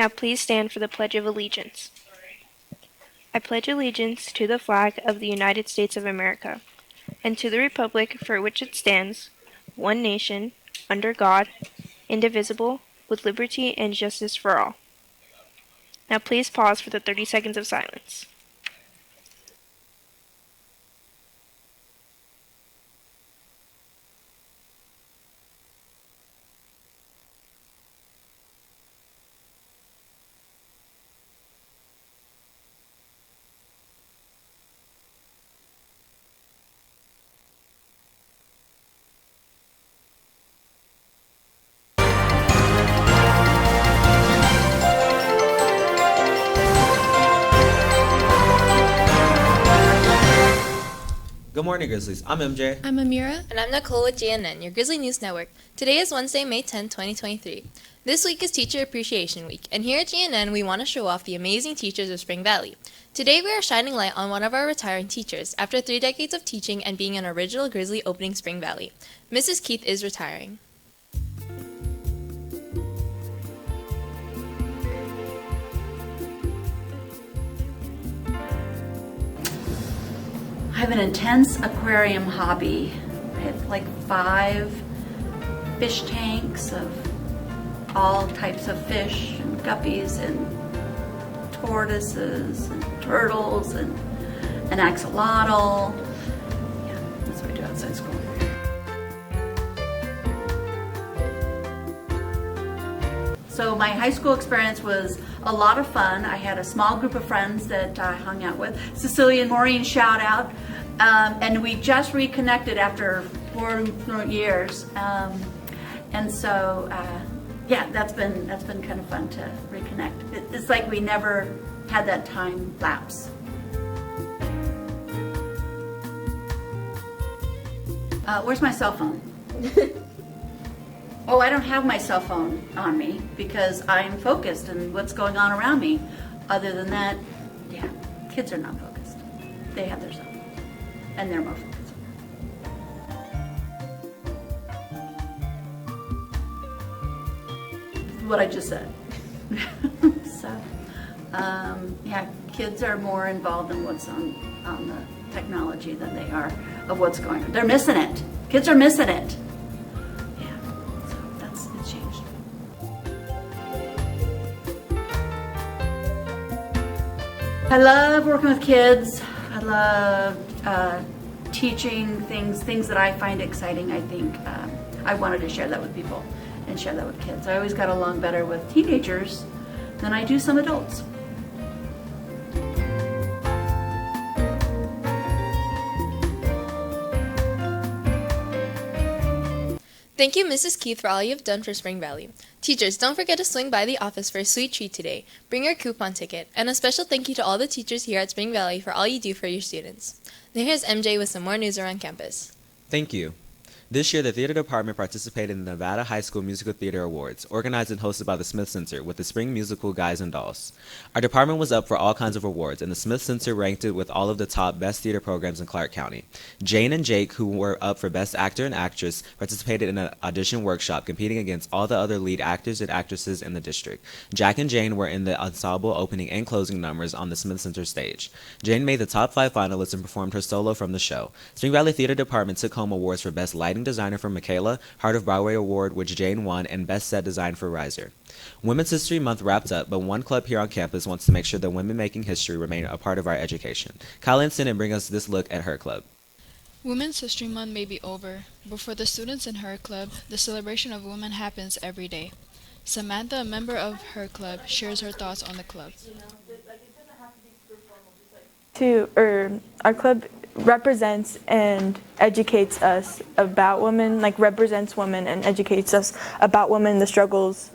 Now please stand for the Pledge of Allegiance. I pledge allegiance to the flag of the United States of America, and to the republic for which it stands, one nation, under God, indivisible, with liberty and justice for all. Now please pause for the 30 seconds of silence. Good morning, Grizzlies. I'm MJ. I'm Amira. And I'm Nicole with GNN, your Grizzly News Network. Today is Wednesday, May 10, 2023. This week is Teacher Appreciation Week, and here at GNN we want to show off the amazing teachers of Spring Valley. Today we are shining light on one of our retiring teachers after 3 decades of teaching and being an original Grizzly opening Spring Valley. Mrs. Keith is retiring. I have an intense aquarium hobby. I have like 5 fish tanks of all types of fish and guppies and tortoises and turtles and an axolotl. Yeah, that's what I do outside school. So my high school experience was a lot of fun. I had a small group of friends that I hung out with. Cecilia and Maureen, shout out. And we just reconnected after 4 years. And so, yeah, that's been kind of fun to reconnect. It's like we never had that time lapse. Where's my cell phone? Oh, I don't have my cell phone on me because I'm focused on what's going on around me. Other than that, yeah, kids are not focused. They have their cell phones, and they're more focused. What I just said. So, yeah, kids are more involved in what's on the technology than they are of what's going on. They're missing it. Kids are missing it. I love working with kids. I love teaching things that I find exciting. I think I wanted to share that with people and share that with kids. I always got along better with teenagers than I do some adults. Thank you, Mrs. Keith, for all you've done for Spring Valley. Teachers, don't forget to swing by the office for a sweet treat today. Bring your coupon ticket. And a special thank you to all the teachers here at Spring Valley for all you do for your students. Now here's MJ with some more news around campus. Thank you. This year, the theater department participated in the Nevada High School Musical Theater Awards, organized and hosted by the Smith Center with the Spring Musical Guys and Dolls. Our department was up for all kinds of awards, and the Smith Center ranked it with all of the top best theater programs in Clark County. Jane and Jake, who were up for Best Actor and Actress, participated in an audition workshop, competing against all the other lead actors and actresses in the district. Jack and Jane were in the ensemble opening and closing numbers on the Smith Center stage. Jane made the top 5 finalists and performed her solo from the show. Spring Valley Theater Department took home awards for Best Lighting Designer for Michaela, Heart of Broadway Award, which Jane won, and Best Set Design for Riser. Women's History Month wrapped up, but one club here on campus wants to make sure that women making history remain a part of our education. Kylie and Sinan bring us this look at her club. Women's History Month may be over, but for the students in her club, the celebration of women happens every day. Samantha, a member of her club, shares her thoughts on the club. Our club represents and educates us about women, like represents women and educates us about women, the struggles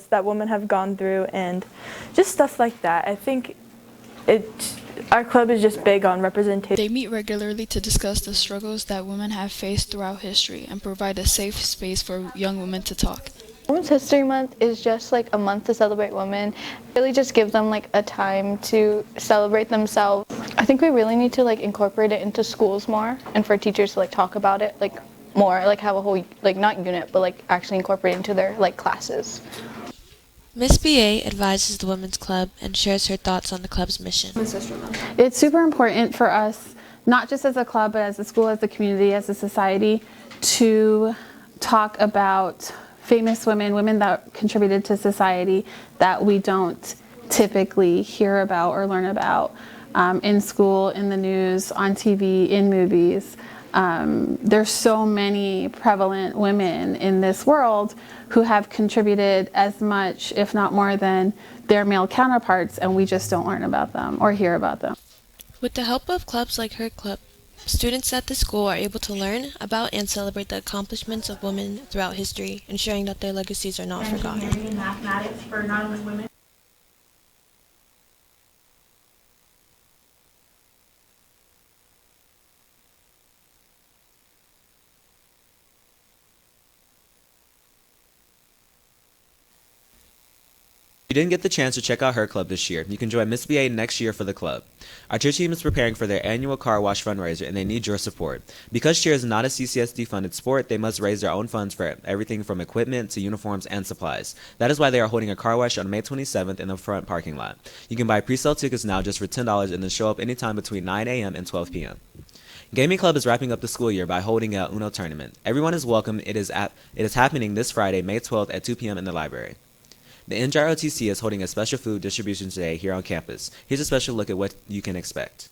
that women have gone through, and just stuff like that. I think our club is just big on representation. They meet regularly to discuss the struggles that women have faced throughout history and provide a safe space for young women to talk. Women's History Month is just like a month to celebrate women. Really just give them like a time to celebrate themselves. I think we really need to like incorporate it into schools more, and for teachers to like talk about it like more, like have a whole like not unit but like actually incorporate it into their like classes. Miss BA advises the Women's Club and shares her thoughts on the club's mission. It's super important for us, not just as a club, but as a school, as a community, as a society, to talk about famous women, women that contributed to society that we don't typically hear about or learn about in school, in the news, on TV, in movies. There's so many prevalent women in this world who have contributed as much, if not more, than their male counterparts, and we just don't learn about them or hear about them. With the help of clubs like her club, students at the school are able to learn about and celebrate the accomplishments of women throughout history, ensuring that their legacies are not forgotten. Mathematics for not only women. If you didn't get the chance to check out her club this year, you can join Miss BA next year for the club. Our cheer team is preparing for their annual car wash fundraiser and they need your support. Because cheer is not a CCSD funded sport, they must raise their own funds for everything from equipment to uniforms and supplies. That is why they are holding a car wash on May 27th in the front parking lot. You can buy pre-sale tickets now just for $10 and then show up anytime between 9 a.m. and 12 p.m. Gaming Club is wrapping up the school year by holding a Uno tournament. Everyone is welcome. It is happening this Friday, May 12th at 2 p.m. in the library. The NJROTC is holding a special food distribution today here on campus. Here's a special look at what you can expect.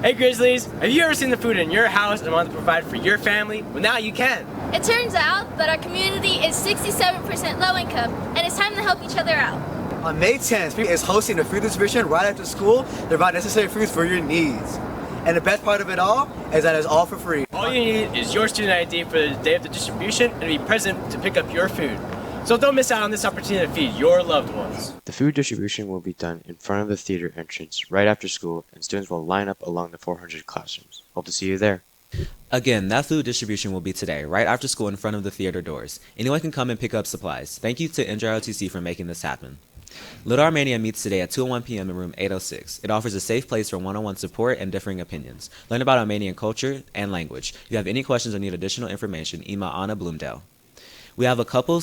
Hey Grizzlies, have you ever seen the food in your house and wanted to provide for your family? Well, now you can. It turns out that our community is 67% low income, and it's time to help each other out. On May 10th, is hosting a food distribution right after school to provide necessary foods for your needs. And the best part of it all is that it's all for free. All you need is your student ID for the day of the distribution and to be present to pick up your food. So don't miss out on this opportunity to feed your loved ones. The food distribution will be done in front of the theater entrance right after school, and students will line up along the 400 classrooms. Hope to see you there. Again, that food distribution will be today, right after school in front of the theater doors. Anyone can come and pick up supplies. Thank you to NJROTC for making this happen. Little Armenia meets today at 2:01 p.m. in room 806. It offers a safe place for one-on-one support and differing opinions. Learn about Armenian culture and language. If you have any questions or need additional information, email Anna Bloomdale. We have a couple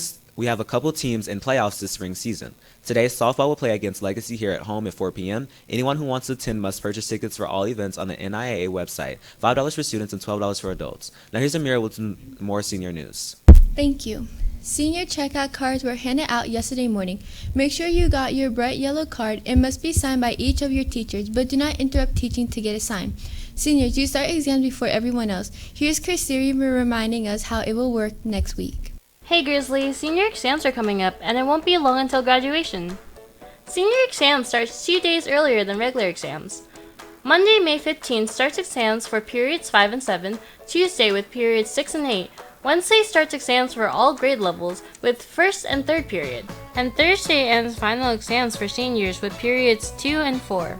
teams in playoffs this spring season. Today, softball will play against Legacy here at home at 4 p.m. Anyone who wants to attend must purchase tickets for all events on the NIAA website. $5 for students and $12 for adults. Now here's Amira with some more senior news. Thank you. Senior checkout cards were handed out yesterday morning. Make sure you got your bright yellow card. It must be signed by each of your teachers, but do not interrupt teaching to get it signed. Seniors, you start exams before everyone else. Here's Kirsiri reminding us how it will work next week. Hey Grizzly, senior exams are coming up and it won't be long until graduation. Senior exam starts 2 days earlier than regular exams. Monday, May 15th starts exams for periods 5 and 7, Tuesday with periods 6 and 8, Wednesday starts exams for all grade levels with first and third period, and Thursday ends final exams for seniors with periods 2 and 4.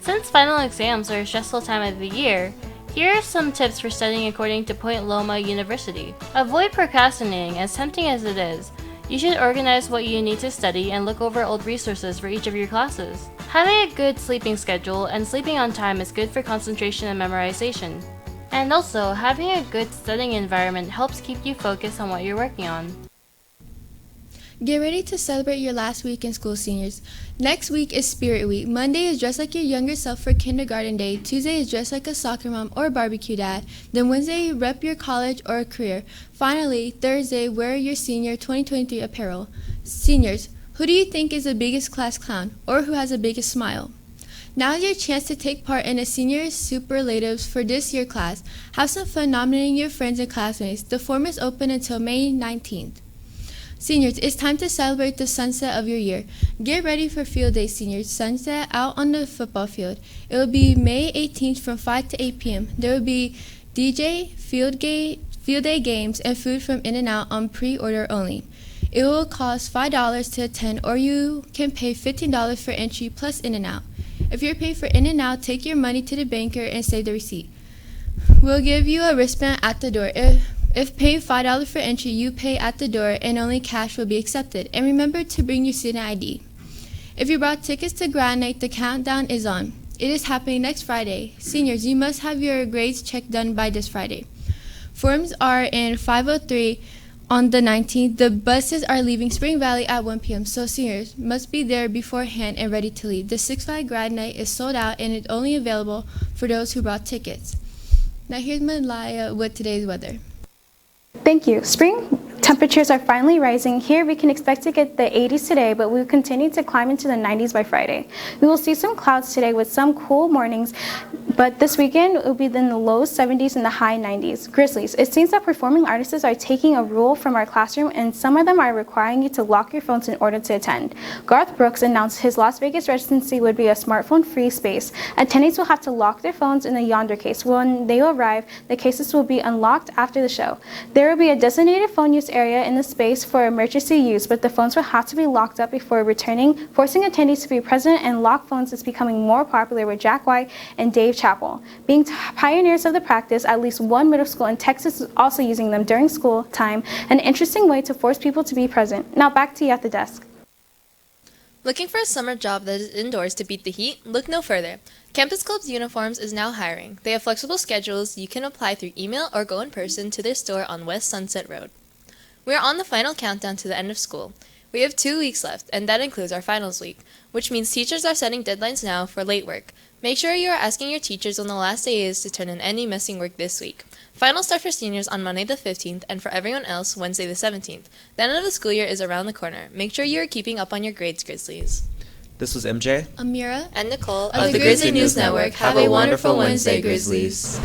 Since final exams are a stressful time of the year, here are some tips for studying according to Point Loma University. Avoid procrastinating, as tempting as it is. You should organize what you need to study and look over old resources for each of your classes. Having a good sleeping schedule and sleeping on time is good for concentration and memorization. And also, having a good studying environment helps keep you focused on what you're working on. Get ready to celebrate your last week in school, seniors. Next week is Spirit Week. Monday is dress like your younger self for kindergarten day. Tuesday is dress like a soccer mom or a barbecue dad. Then Wednesday, rep your college or career. Finally, Thursday, wear your senior 2023 apparel. Seniors, who do you think is the biggest class clown or who has the biggest smile? Now is your chance to take part in a senior superlatives for this year class. Have some fun nominating your friends and classmates. The form is open until May 19th. Seniors, it's time to celebrate the sunset of your year. Get ready for Field Day, seniors. Sunset out on the football field. It will be May 18th from 5 to 8 p.m. There will be DJ, field day games, and food from In-N-Out on pre-order only. It will cost $5 to attend, or you can pay $15 for entry plus In-N-Out. If you're paid for In-N-Out, take your money to the banker and save the receipt. We'll give you a wristband at the door. If paying $5 for entry, you pay at the door and only cash will be accepted. And remember to bring your student ID. If you brought tickets to Grand Night, the countdown is on. It is happening next Friday. Seniors, you must have your grades checked done by this Friday. Forms are in 503 On the 19th, the buses are leaving Spring Valley at 1 p.m., so seniors must be there beforehand and ready to leave. The Six Flags Grad Night is sold out and is only available for those who brought tickets. Now here's Malaya with today's weather. Thank you. Spring temperatures are finally rising. Here we can expect to get the 80s today, but we will continue to climb into the 90s by Friday. We will see some clouds today with some cool mornings, but this weekend it will be in the low 70s and the high 90s. Grizzlies, it seems that performing artists are taking a rule from our classroom, and some of them are requiring you to lock your phones in order to attend. Garth Brooks announced his Las Vegas residency would be a smartphone-free space. Attendees will have to lock their phones in a yonder case. When they arrive, the cases will be unlocked after the show. There will be a designated phone use area in the space for emergency use, but the phones will have to be locked up before returning. Forcing attendees to be present and lock phones is becoming more popular with Jack White and Dave Chappell. Being pioneers of the practice, at least one middle school in Texas is also using them during school time, an interesting way to force people to be present. Now back to you at the desk. Looking for a summer job that is indoors to beat the heat? Look no further. Campus Club's Uniforms is now hiring. They have flexible schedules. You can apply through email or go in person to their store on West Sunset Road. We are on the final countdown to the end of school. We have 2 weeks left, and that includes our finals week, which means teachers are setting deadlines now for late work. Make sure you are asking your teachers when the last day is to turn in any missing work this week. Finals start for seniors on Monday the 15th, and for everyone else, Wednesday the 17th. The end of the school year is around the corner. Make sure you are keeping up on your grades, Grizzlies. This was MJ, Amira, and Nicole of the Grizzly News Network. Have a wonderful Wednesday, Grizzlies.